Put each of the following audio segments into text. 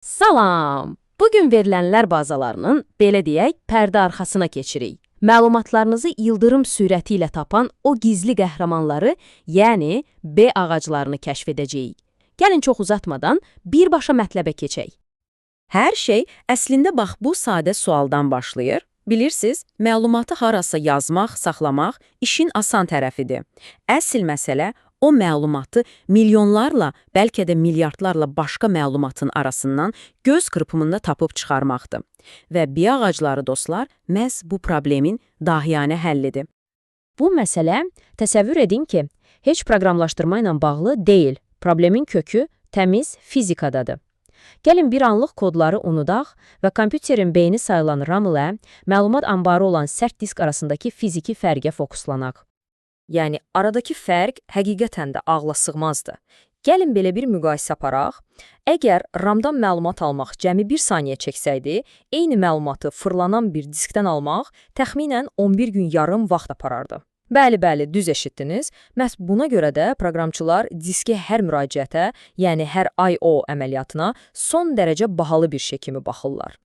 Salam! Bugün verilənlər bazalarının, belə deyək, pərdə arxasına keçirik. Məlumatlarınızı ildırım sürəti ilə tapan o gizli qəhrəmanları, yəni B ağaclarını kəşf edəcəyik. Gəlin çox uzatmadan birbaşa mətləbə keçək. Hər şey əslində bax bu sadə sualdan başlayır. Bilirsiniz, məlumatı harasa yazmaq, saxlamaq işin asan tərəfidir. Əsl məsələ o məlumatı milyonlarla, bəlkə də milyardlarla başqa məlumatın arasından göz qırpımında tapıb çıxarmaqdır. Və biağacları dostlar, məhz bu problemin dahiyanə həllidir. Bu məsələ, təsəvvür edin ki, heç proqramlaşdırma ilə bağlı deyil. Problemin kökü təmiz fizikadadır. Gəlin bir anlıq kodları unudaq və kompüterin beyni sayılan RAM ilə məlumat anbarı olan sərt disk arasındakı fiziki fərqə fokuslanaq. Yəni, aradakı fərq həqiqətən də ağla sığmazdır. Gəlin belə bir müqayisə aparaq. Əgər RAM-dan məlumat almaq cəmi 1 saniyə çəksəydi, eyni məlumatı fırlanan bir diskdən almaq təxminən 11 gün yarım vaxt aparardı. Bəli, düz eşitdiniz. Məhz buna görə də proqramçılar diski hər müraciətə, yəni hər I/O əməliyyatına son dərəcə bahalı bir şey kimi baxırlar.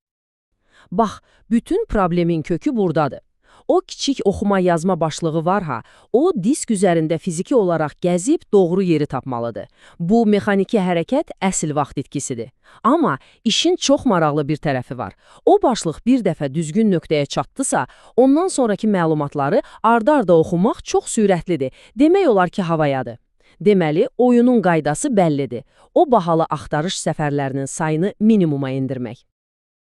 Bax, bütün problemin kökü buradadır. O kiçik oxuma yazma başlığı var ha, o disk üzərində fiziki olaraq gəzib doğru yeri tapmalıdır. Bu mexaniki hərəkət əsl vaxt itkisidir. Amma işin çox maraqlı bir tərəfi var. O başlıq bir dəfə düzgün nöqtəyə çatdısa, ondan sonraki məlumatları arda-arda oxumaq çox sürətlidir. Demək olar ki, havayadır. Deməli, oyunun qaydası bəllidir. O bahalı axtarış səfərlərinin sayını minimuma endirmək.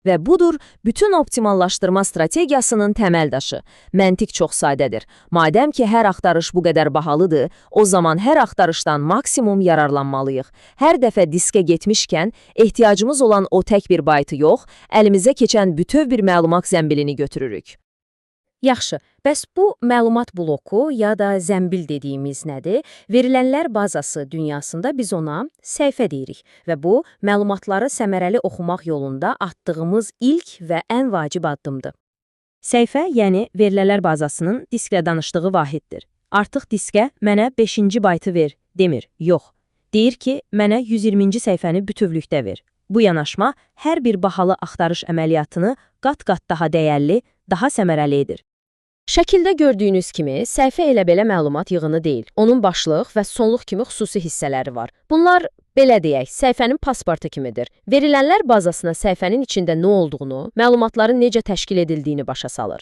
Və budur bütün optimallaşdırma strategiyasının təməl daşı. Məntiq çox sadədir. Madəm ki, hər axtarış bu qədər bahalıdır, o zaman hər axtarışdan maksimum yararlanmalıyıq. Hər dəfə diskə getmişkən, ehtiyacımız olan o tək bir baytı yox, əlimizə keçən bütöv bir məlumat zəmbilini götürürük. Yaxşı, bəs bu məlumat bloku ya da zəmbil dediyimiz nədir? Verilənlər bazası dünyasında biz ona səhifə deyirik və bu, məlumatları səmərəli oxumaq yolunda atdığımız ilk və ən vacib addımdır. Səhifə, yəni verilənlər bazasının disklə danışdığı vahiddir. Artıq diskə mənə 5-ci baytı ver, demir, yox. Deyir ki, mənə 120-ci səhifəni bütövlükdə ver. Bu yanaşma hər bir bahalı axtarış əməliyyatını qat-qat daha dəyərli, daha səmərəli edir. Şəkildə gördüyünüz kimi, səhifə elə belə məlumat yığını deyil. Onun başlıq və sonluq kimi xüsusi hissələri var. Bunlar, belə deyək, səhifənin pasportu kimidir. Verilənlər bazasına səhifənin içində nə olduğunu, məlumatların necə təşkil edildiyini başa salır.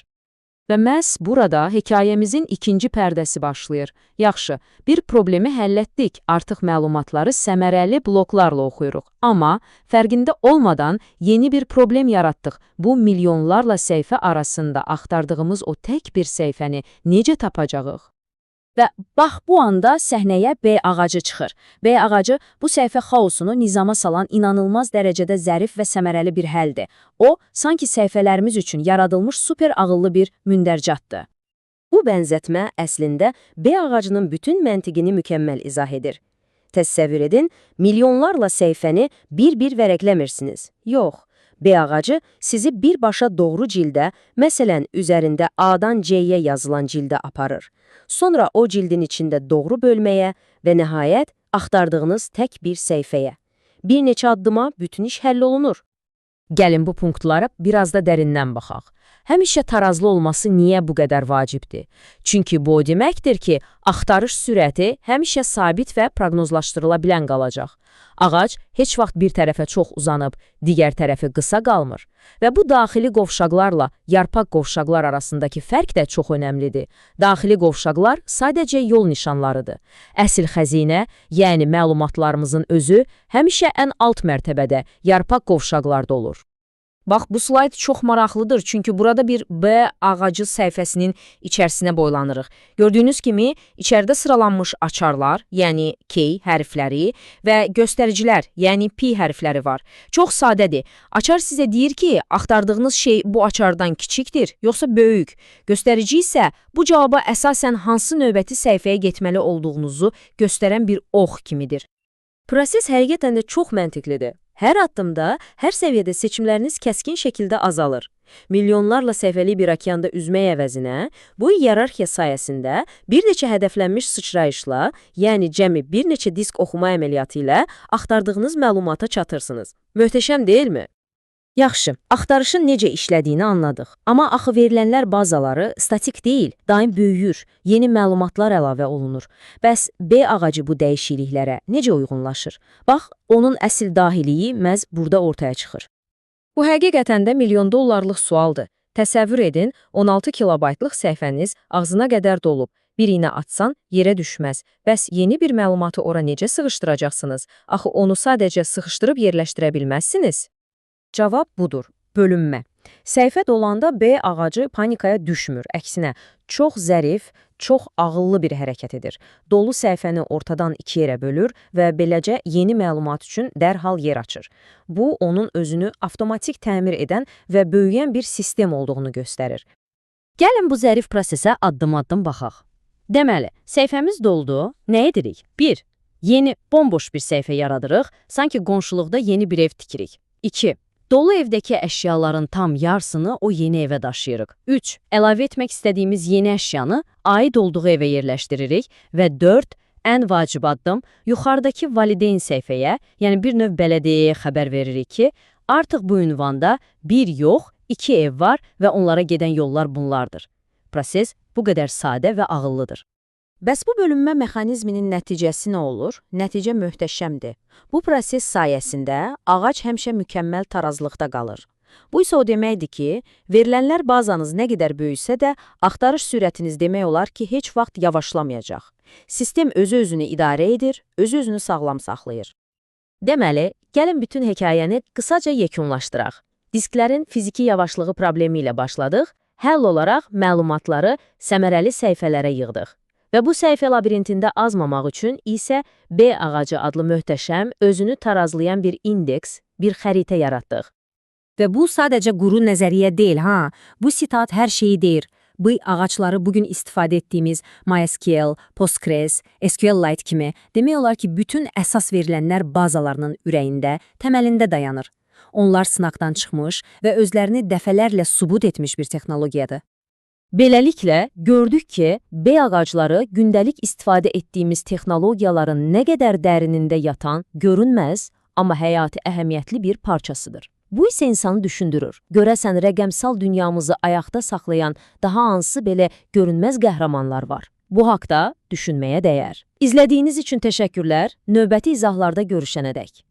Və məhz burada hekayəmizin ikinci pərdəsi başlayır. Yaxşı, bir problemi həll etdik, artıq məlumatları səmərəli bloklarla oxuyuruq. Amma fərqində olmadan yeni bir problem yaratdıq. Bu milyonlarla səhifə arasında axtardığımız o tək bir səhifəni necə tapacağıq? Və bax bu anda səhnəyə B ağacı çıxır. B ağacı bu səhifə xaosunu nizama salan inanılmaz dərəcədə zərif və səmərəli bir həldir. O, sanki səhifələrimiz üçün yaradılmış super ağıllı bir mündərcatdır. Bu bənzətmə əslində B ağacının bütün məntiqini mükəmməl izah edir. Təsəvvür edin, milyonlarla səhifəni bir-bir vərəqləmirsiniz. Yox. B ağacı sizi birbaşa doğru cildə, məsələn, üzərində A-dan C-yə yazılan cildə aparır. Sonra o cildin içində doğru bölməyə və nəhayət axtardığınız tək bir səhifəyə. Bir neçə addıma bütün iş həll olunur. Gəlin bu punktlara biraz da dərindən baxaq. Həmişə tarazlı olması niyə bu qədər vacibdir? Çünki bu o deməkdir ki, axtarış sürəti həmişə sabit və proqnozlaşdırıla bilən qalacaq. Ağac heç vaxt bir tərəfə çox uzanıb, digər tərəfi qısa qalmır. Və bu daxili qovşaqlarla yarpaq qovşaqlar arasındakı fərq də çox önəmlidir. Daxili qovşaqlar sadəcə yol nişanlarıdır. Əsl xəzinə, yəni məlumatlarımızın özü həmişə ən alt mərtəbədə, yarpaq qovşaqlarda olur. Bax, bu slayd çox maraqlıdır, çünki burada bir B ağacı səhifəsinin içərisinə boylanırıq. Gördüyünüz kimi, içəridə sıralanmış açarlar, yəni K hərfləri və göstəricilər, yəni P hərfləri var. Çox sadədir. Açar sizə deyir ki, axtardığınız şey bu açardan kiçikdir, yoxsa böyük. Göstərici isə bu cavaba əsasən hansı növbəti səhifəyə getməli olduğunuzu göstərən bir ox kimidir. Proses həqiqətən də çox məntiqlidir. Hər addımda, hər səviyyədə seçimləriniz kəskin şəkildə azalır. Milyonlarla səhvəli bir okeanda üzmək əvəzinə, bu iyerarxiya sayəsində bir neçə hədəflənmiş sıçrayışla, yəni cəmi bir neçə disk oxuma əməliyyatı ilə axtardığınız məlumata çatırsınız. Möhtəşəm deyilmi? Yaxşı, axtarışın necə işlədiyini anladıq. Amma axı verilənlər bazaları statik deyil, daim böyüyür, yeni məlumatlar əlavə olunur. Bəs B ağacı bu dəyişikliklərə necə uyğunlaşır? Bax, onun əsl dahiliyi məhz burada ortaya çıxır. Bu həqiqətən də milyon dollarlıq sualdır. Təsəvvür edin, 16 kilobaytlıq səhifəniz ağzına qədər dolub. Bir iynə atsan yerə düşməz. Bəs yeni bir məlumatı ora necə sığışdıracaqsınız? Axı onu sadəcə sıxışdırıb yerləşdirə bilməzsiniz. Cavab budur, bölünmə. Səhifə dolanda B ağacı panikaya düşmür, əksinə çox zərif, çox ağıllı bir hərəkət edir. Dolu səhifəni ortadan iki yerə bölür və beləcə yeni məlumat üçün dərhal yer açır. Bu, onun özünü avtomatik təmir edən və böyüyən bir sistem olduğunu göstərir. Gəlin bu zərif prosesə addım-addım baxaq. Deməli, səhifəmiz doldu. Nə edirik? 1. Yeni, bomboş bir səhifə yaradırıq, sanki qonşuluqda yeni bir ev tikirik. 2. Dolu evdəki əşyaların tam yarısını o yeni evə daşıyırıq. 3. Əlavə etmək istədiyimiz yeni əşyanı aid olduğu evə yerləşdiririk. Və 4. Ən vacib addım, yuxarıdakı valideyn səhifəyə, yəni bir növ bələdiyyəyə xəbər veririk ki, artıq bu ünvanda bir yox, 2 ev var və onlara gedən yollar bunlardır. Proses bu qədər sadə və ağıllıdır. Bəs bu bölünmə mexanizminin nəticəsi nə olur? Nəticə möhtəşəmdir. Bu proses sayəsində ağac həmişə mükəmməl tarazlıqda qalır. Bu isə o deməkdir ki, verilənlər bazanız nə qədər böyüsə də, axtarış sürətiniz demək olar ki, heç vaxt yavaşlamayacaq. Sistem özü-özünü idarə edir, özü-özünü sağlam saxlayır. Deməli, gəlin bütün hekayəni qısaca yekunlaşdıraq. Disklərin fiziki yavaşlığı problemi ilə başladıq, həll olaraq məlumatları səmərəli səhifələrə yığdıq. Və bu səhifə labirintində azmamaq üçün isə B ağacı adlı möhtəşəm, özünü tarazlayan bir indeks, bir xəritə yaratdıq. Və bu sadəcə quru nəzəriyyə deyil, ha? Bu sitat hər şeyi deyir. Bu ağacları bugün istifadə etdiyimiz MySQL, Postgres, SQLite kimi demək olar ki, bütün əsas verilənlər bazalarının ürəyində, təməlində dayanır. Onlar sınaqdan çıxmış və özlərini dəfələrlə sübut etmiş bir texnologiyadır. Beləliklə, gördük ki, B ağacları gündəlik istifadə etdiyimiz texnologiyaların nə qədər dərinində yatan, görünməz, amma həyati əhəmiyyətli bir parçasıdır. Bu isə insanı düşündürür. Görəsən rəqəmsal dünyamızı ayaqda saxlayan daha hansı belə görünməz qəhrəmanlar var? Bu haqda düşünməyə dəyər. İzlədiyiniz üçün təşəkkürlər. Növbəti izahlarda görüşənədək.